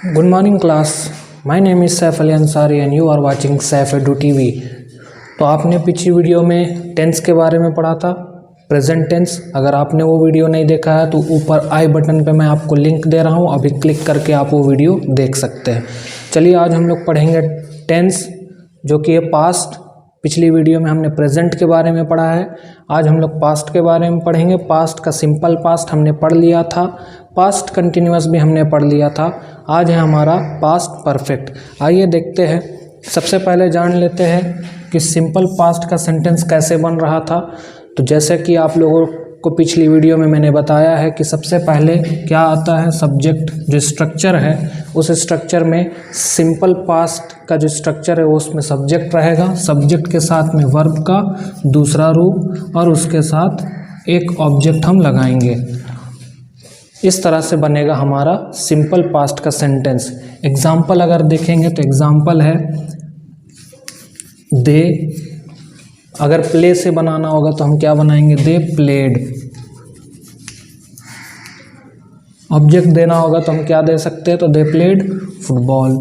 Good morning class. My name is Saif Ali Ansari and you are watching Saif Edu TV. तो आपने पिछली video में tense के बारे में पढ़ा था, प्रेजेंट टेंस। अगर आपने वो वीडियो नहीं देखा है तो ऊपर आई बटन पे मैं आपको लिंक दे रहा हूँ, अभी क्लिक करके आप वो वीडियो देख सकते हैं। चलिए आज हम लोग पढ़ेंगे टेंस जो कि है पास्ट। पिछली वीडियो में हमने प्रेजेंट के बारे में पढ़ा है, आज हम लोग पास्ट के बारे में पढ़ेंगे। पास्ट का सिंपल पास्ट हमने पढ़ लिया था, पास्ट कंटिन्यूअस भी हमने पढ़ लिया था। आज है हमारा पास्ट परफेक्ट। आइए देखते हैं। सबसे पहले जान लेते हैं कि सिंपल पास्ट का सेंटेंस कैसे बन रहा था। तो जैसे कि आप लोगों को पिछली वीडियो में मैंने बताया है कि सबसे पहले क्या आता है, सब्जेक्ट जो स्ट्रक्चर है, उस स्ट्रक्चर में सिंपल पास्ट का जो स्ट्रक्चर है उसमें सब्जेक्ट रहेगा, सब्जेक्ट के साथ में वर्ब का दूसरा रूप और उसके साथ एक ऑब्जेक्ट हम लगाएंगे। इस तरह से बनेगा हमारा सिंपल पास्ट का सेंटेंस। एग्जाम्पल अगर देखेंगे तो एग्जाम्पल है दे। अगर प्ले से बनाना होगा तो हम क्या बनाएंगे, दे प्लेड। ऑब्जेक्ट देना होगा तो हम क्या दे सकते हैं, तो दे प्लेड फुटबॉल।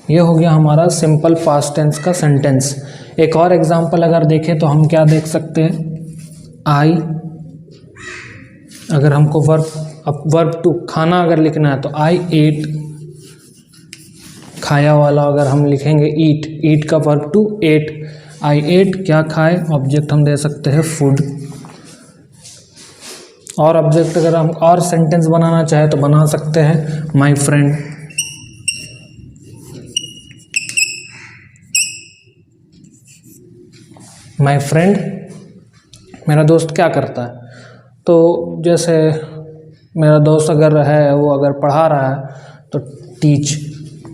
ये हो गया हमारा सिंपल पास्ट टेंस का सेंटेंस। एक और एग्जाम्पल अगर देखें तो हम क्या देख सकते हैं, आई। अगर हमको वर्ब टू खाना अगर लिखना है तो आई एट। खाया वाला अगर हम लिखेंगे ईट, ईट का verb two ate. I ate क्या खाए, ऑब्जेक्ट हम दे सकते हैं फूड। और ऑब्जेक्ट अगर हम और सेंटेंस बनाना चाहे तो बना सकते हैं माई फ्रेंड। माई फ्रेंड मेरा दोस्त क्या करता है। तो जैसे मेरा दोस्त अगर है, वो अगर पढ़ा रहा है तो टीच।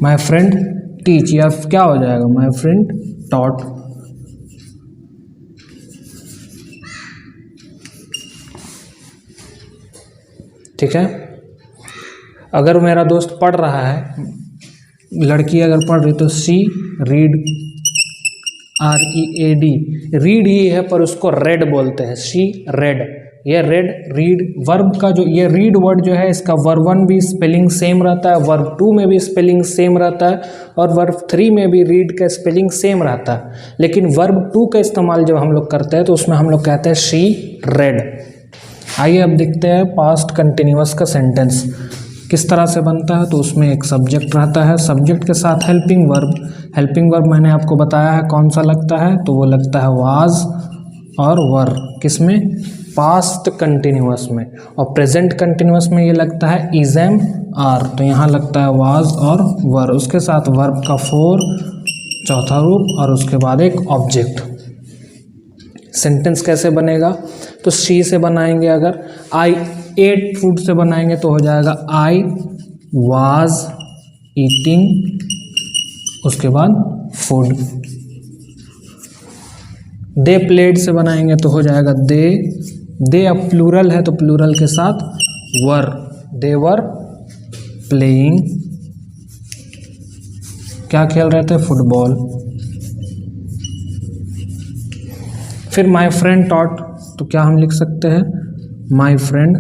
माई फ्रेंड टीच, या क्या हो जाएगा, माई फ्रेंड टॉट। ठीक है। अगर मेरा दोस्त पढ़ रहा है, लड़की अगर पढ़ रही तो सी रीड, READ। रीड ही है पर उसको रेड बोलते हैं, शी रेड। ये रेड रीड वर्ब का जो ये रीड वर्ड जो है, इसका वर्ब 1 भी स्पेलिंग सेम रहता है, वर्ब 2 में भी स्पेलिंग सेम रहता है और वर्ब 3 में भी रीड का स्पेलिंग सेम रहता है। लेकिन वर्ब 2 का इस्तेमाल जब हम लोग करते हैं तो उसमें हम लोग कहते हैं शी रेड। आइए अब देखते हैं पास्ट कंटिन्यूअस का सेंटेंस किस तरह से बनता है। तो उसमें एक सब्जेक्ट रहता है, सब्जेक्ट के साथ हेल्पिंग वर्ब। हेल्पिंग वर्ब मैंने आपको बताया है कौन सा लगता है, तो वो लगता है वाज और वर। किसमें, पास्ट कंटिन्यूअस में। और प्रेजेंट कंटिन्यूअस में ये लगता है इज एम आर। तो यहाँ लगता है वाज और वर, उसके साथ वर्ब का फोर चौथा रूप और उसके बाद एक ऑब्जेक्ट। सेंटेंस कैसे बनेगा, तो शी से बनाएंगे। अगर आई एट फूड से बनाएंगे तो हो जाएगा आई वाज ईटिंग, उसके बाद फूड। दे प्लेड से बनाएंगे तो हो जाएगा दे अब प्लूरल है तो प्लूरल के साथ वर, दे वर प्लेइंग। क्या खेल रहे थे, फुटबॉल। फिर माई फ्रेंड टॉट, तो क्या हम लिख सकते हैं, my friend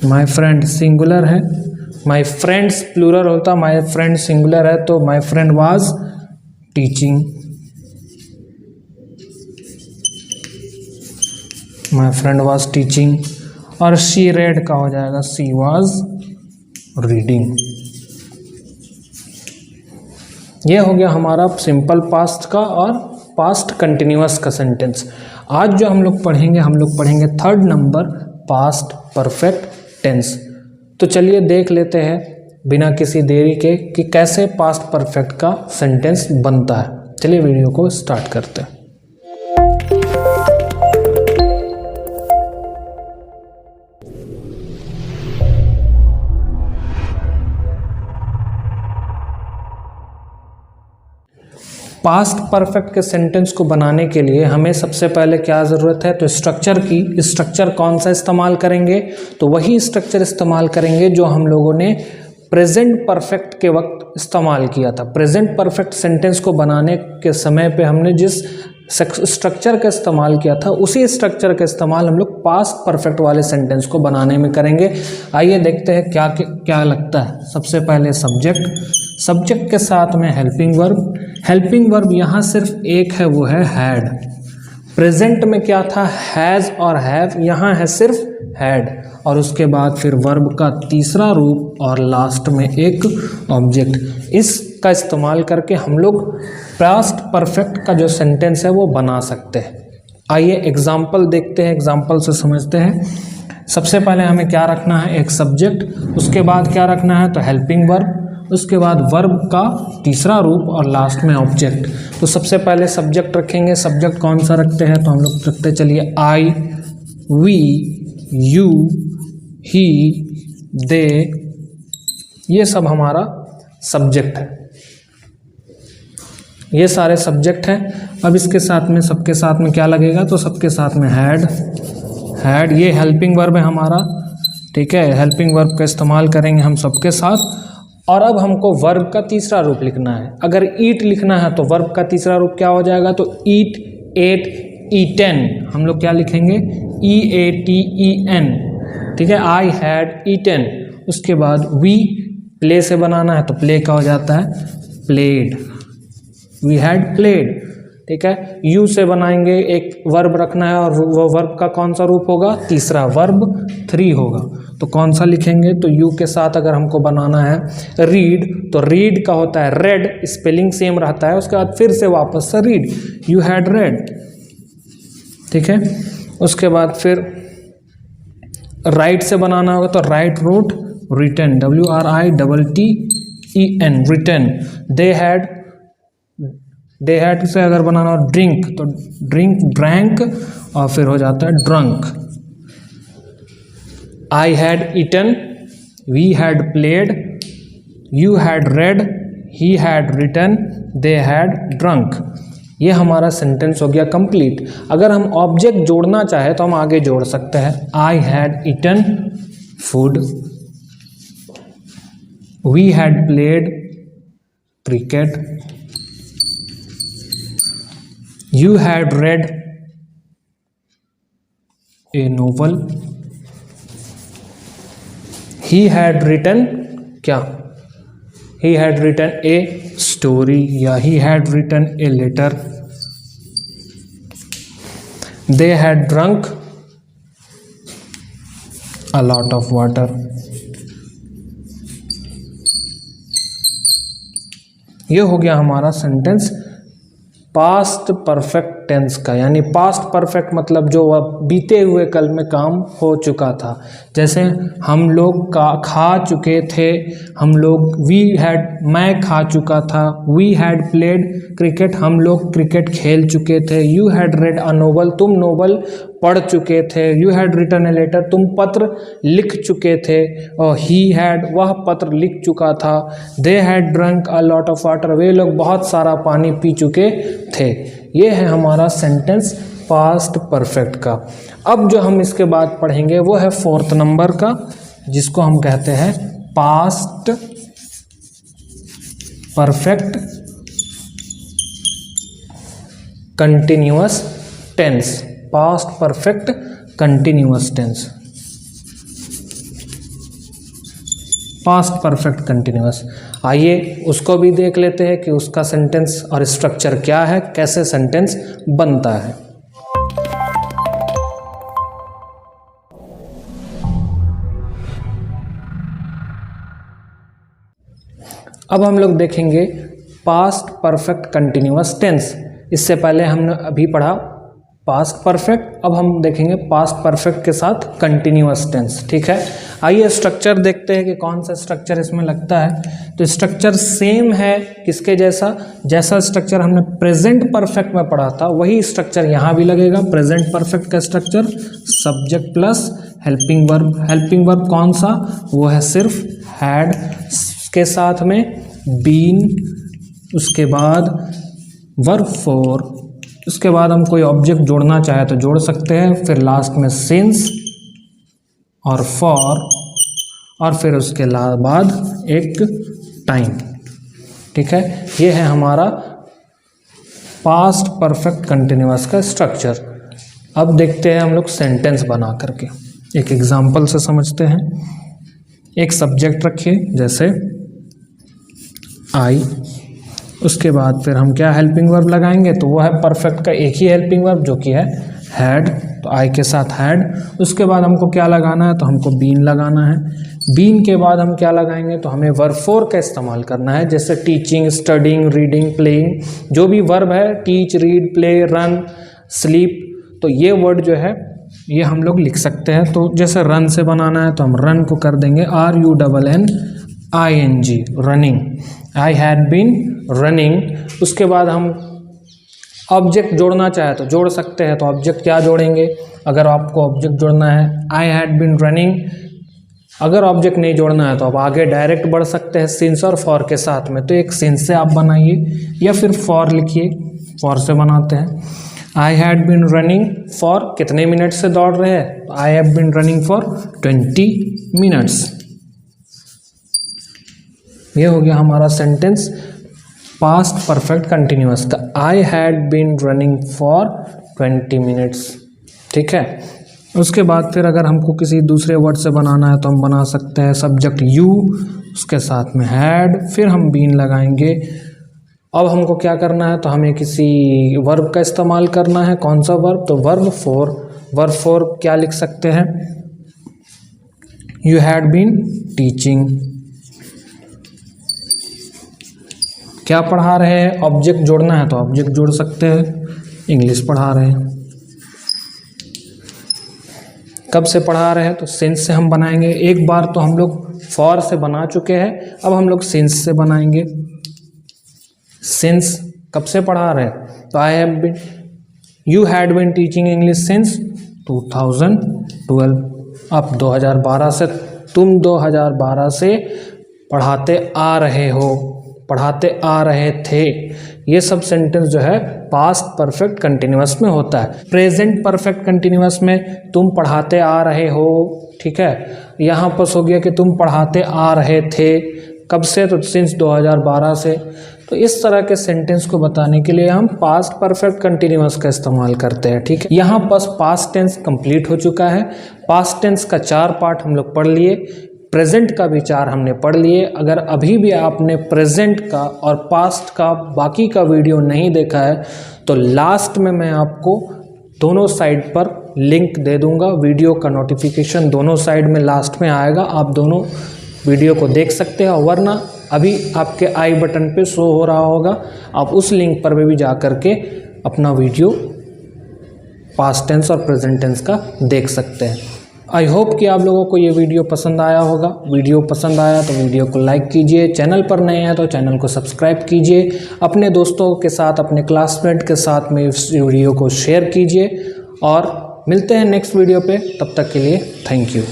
my friend singular है, माई फ्रेंड्स प्लूरल होता, माई फ्रेंड सिंगुलर है तो my friend was teaching. My friend was teaching. और शी रेड का हो जाएगा शी वाज रीडिंग। ये हो गया हमारा सिंपल पास्ट का और पास्ट कंटिन्यूअस का सेंटेंस। आज जो हम लोग पढ़ेंगे third number past perfect tense. तो चलिए देख लेते हैं बिना किसी देरी के कि कैसे पास्ट परफेक्ट का सेंटेंस बनता है। चलिए वीडियो को स्टार्ट करते हैं। पास्ट परफेक्ट के सेंटेंस को बनाने के लिए हमें सबसे पहले क्या ज़रूरत है, तो स्ट्रक्चर की। स्ट्रक्चर कौन सा इस्तेमाल करेंगे, तो वही स्ट्रक्चर इस्तेमाल करेंगे जो हम लोगों ने प्रेजेंट परफेक्ट के वक्त इस्तेमाल किया था। प्रेजेंट परफेक्ट सेंटेंस को बनाने के समय पे हमने जिस स्ट्रक्चर का इस्तेमाल किया था उसी स्ट्रक्चर का इस्तेमाल हम लोग पास्ट परफेक्ट वाले सेंटेंस को बनाने में करेंगे। आइए देखते हैं क्या क्या लगता है। सबसे पहले सब्जेक्ट के साथ में हेल्पिंग वर्ब यहाँ सिर्फ एक है, वो है हैड। प्रेजेंट में क्या था, हैज़ और हैव, यहाँ है सिर्फ हैड। और उसके बाद फिर वर्ब का तीसरा रूप और लास्ट में एक ऑब्जेक्ट। इसका इस्तेमाल करके हम लोग पास्ट परफेक्ट का जो सेंटेंस है वो बना सकते हैं। आइए एग्जाम्पल देखते हैं, एग्जाम्पल से समझते हैं। सबसे पहले हमें क्या रखना है, एक सब्जेक्ट, उसके बाद क्या रखना है तो हेल्पिंग वर्ब, उसके बाद वर्ब का तीसरा रूप और लास्ट में ऑब्जेक्ट। तो सबसे पहले सब्जेक्ट रखेंगे। सब्जेक्ट कौन सा रखते हैं तो हम लोग रखते चलिए आई, वी, यू, ही, दे, ये सब हमारा सब्जेक्ट है, ये सारे सब्जेक्ट हैं। अब इसके साथ में सबके साथ में क्या लगेगा तो सबके साथ में हैड, ये हेल्पिंग वर्ब है हमारा, ठीक है। हेल्पिंग वर्ब का इस्तेमाल करेंगे हम सबके साथ। और अब हमको वर्ब का तीसरा रूप लिखना है। अगर ईट लिखना है तो वर्ब का तीसरा रूप क्या हो जाएगा तो ईट, एट, ईटेन। हम लोग क्या लिखेंगे EATEN, ठीक है। I had eaten. उसके बाद वी, प्ले से बनाना है तो प्ले का हो जाता है प्लेड, वी हैड प्लेड, ठीक है। यू से बनाएंगे, एक वर्ब रखना है और वो वर्ब का कौन सा रूप होगा, तीसरा, वर्ब 3 होगा। तो कौन सा लिखेंगे तो यू के साथ अगर हमको बनाना है रीड तो रीड का होता है रेड, स्पेलिंग सेम रहता है। उसके बाद फिर से वापस से रीड, यू हैड रेड, ठीक है। उसके बाद फिर राइट से बनाना होगा तो write, wrote, written, WRITTEN, written. They had से अगर बनाना हो ड्रिंक तो ड्रिंक, ड्रैंक, और फिर हो जाता है drunk. I had eaten, we had played, you had read, he had written, they had drunk. ये हमारा सेंटेंस हो गया कंप्लीट। अगर हम ऑब्जेक्ट जोड़ना चाहे तो हम आगे जोड़ सकते हैं। I had eaten food, we had played cricket, you had read a novel, he had written क्या, he had written a story या he had written a letter, they had drunk a lot of water। ये हो गया हमारा sentence past perfect tense का, यानी past perfect मतलब जो बीते हुए कल में काम हो चुका था। जैसे हम लोग खा चुके थे, हम लोग, वी हैड, मैं खा चुका था, वी हैड प्लेड क्रिकेट, हम लोग क्रिकेट खेल चुके थे, you had read a novel, तुम नोवेल पढ़ चुके थे, you had written a letter, तुम पत्र लिख चुके थे, और ही हैड, वह पत्र लिख चुका था, they had drunk a lot of water, वे लोग बहुत सारा पानी पी चुके थे। ये है हमारा सेंटेंस पास्ट परफेक्ट का। अब जो हम इसके बाद पढ़ेंगे वो है 4th नंबर का, जिसको हम कहते हैं past perfect continuous tense. Past perfect continuous tense, past perfect continuous. आइए उसको भी देख लेते हैं कि उसका सेंटेंस और स्ट्रक्चर क्या है, कैसे सेंटेंस बनता है। अब हम लोग देखेंगे पास्ट परफेक्ट कंटिन्यूअस टेंस। इससे पहले हमने अभी पढ़ा पास्ट परफेक्ट, अब हम देखेंगे पास्ट परफेक्ट के साथ कंटिन्यूअस टेंस, ठीक है। आइए स्ट्रक्चर देखते हैं कि कौन सा स्ट्रक्चर इसमें लगता है। तो स्ट्रक्चर सेम है किसके जैसा, जैसा स्ट्रक्चर हमने प्रेजेंट परफेक्ट में पढ़ा था वही स्ट्रक्चर यहाँ भी लगेगा। प्रेजेंट परफेक्ट का structure subject plus helping verb. Helping verb कौन सा, वो है सिर्फ हैड, के साथ में बीन, उसके बाद वर्ब फॉर, उसके बाद हम कोई ऑब्जेक्ट जोड़ना चाहे तो जोड़ सकते हैं, फिर लास्ट में सिंस और फॉर, और फिर उसके बाद एक टाइम। ठीक है, ये है हमारा पास्ट परफेक्ट कंटिन्यूअस का स्ट्रक्चर। अब देखते हैं हम लोग सेंटेंस बना करके, एक एग्जाम्पल से समझते हैं। एक सब्जेक्ट रखिए जैसे आई, उसके बाद फिर हम क्या हेल्पिंग वर्ब लगाएंगे, तो वो है परफेक्ट का एक ही हेल्पिंग वर्ब जो कि है हैड, तो आई के साथ हैड। उसके बाद हमको क्या लगाना है, तो हमको बीन लगाना है। बीन के बाद हम क्या लगाएंगे, तो हमें वर्ब फोर का इस्तेमाल करना है, जैसे टीचिंग, स्टडिंग, रीडिंग, प्लेइंग, जो भी वर्ब है, teach, read, play, run, sleep, तो ये वर्ड जो है ये हम लोग लिख सकते हैं। तो जैसे रन से बनाना है तो हम रन को कर देंगे RUNNING, running. I had been running. उसके बाद हम ऑब्जेक्ट जोड़ना चाहे तो जोड़ सकते हैं, तो ऑब्जेक्ट क्या जोड़ेंगे, अगर आपको ऑब्जेक्ट जोड़ना है आई हैड बीन रनिंग। अगर ऑब्जेक्ट नहीं जोड़ना है तो आप आगे डायरेक्ट बढ़ सकते हैं सिंस और फॉर के साथ में, तो एक सिंस से आप बनाइए या फिर फॉर लिखिए, फॉर से बनाते हैं। I had been running for कितने मिनट से दौड़ रहे हैं, I have been running for 20 minutes. ये हो गया हमारा सेंटेंस पास्ट परफेक्ट कंटिन्यूअस का, I had been running for 20 minutes. ठीक है, उसके बाद फिर अगर हमको किसी दूसरे वर्ड से बनाना है तो हम बना सकते हैं सब्जेक्ट यू, उसके साथ में हैड, फिर हम बीन लगाएंगे। अब हमको क्या करना है, तो हमें किसी वर्ब का इस्तेमाल करना है। कौन सा वर्ब, तो वर्ब फोर। वर्ब फोर क्या लिख सकते हैं, यू हैड बीन टीचिंग। क्या पढ़ा रहे हैं, ऑब्जेक्ट जोड़ना है तो ऑब्जेक्ट जोड़ सकते हैं, इंग्लिश पढ़ा रहे हैं। कब से पढ़ा रहे हैं, तो सिंस से हम बनाएंगे। एक बार तो हम लोग फॉर से बना चुके हैं, अब हम लोग सिंस से बनाएंगे। सिंस कब से पढ़ा रहे हैं, तो I have been, you had been teaching English since 2012। अब 2012 से, तुम 2012 से पढ़ाते आ रहे हो, पढ़ाते आ रहे थे। ये सब सेंटेंस जो है पास्ट परफेक्ट कंटिन्यूअस में होता है। प्रेजेंट परफेक्ट कंटिन्यूअस में तुम पढ़ाते आ रहे हो। ठीक है, यहाँ पर हो गया कि तुम पढ़ाते आ रहे थे, कब से, तो सिंस 2012 से। तो इस तरह के सेंटेंस को बताने के लिए हम पास्ट परफेक्ट कंटिन्यूअस का इस्तेमाल करते हैं। ठीक है, यहाँ बस पास्ट टेंस कंप्लीट हो चुका है। पास्ट टेंस का 4 पार्ट हम लोग पढ़ लिए, प्रेजेंट का भी 4 हमने पढ़ लिए। अगर अभी भी आपने प्रेजेंट का और पास्ट का बाकी का वीडियो नहीं देखा है तो लास्ट में मैं आपको दोनों साइड पर लिंक दे दूंगा, वीडियो का नोटिफिकेशन दोनों साइड में लास्ट में आएगा, आप दोनों वीडियो को देख सकते हैं। वरना अभी आपके आई बटन पे शो हो रहा होगा, आप उस लिंक पर भी जा कर के अपना वीडियो पास्ट टेंस और प्रेजेंट टेंस का देख सकते हैं। आई होप कि आप लोगों को ये वीडियो पसंद आया होगा। वीडियो पसंद आया तो वीडियो को लाइक कीजिए, चैनल पर नए हैं तो चैनल को सब्सक्राइब कीजिए, अपने दोस्तों के साथ, अपने क्लासमेट के साथ में इस वीडियो को शेयर कीजिए और मिलते हैं नेक्स्ट वीडियो पे। तब तक के लिए थैंक यू।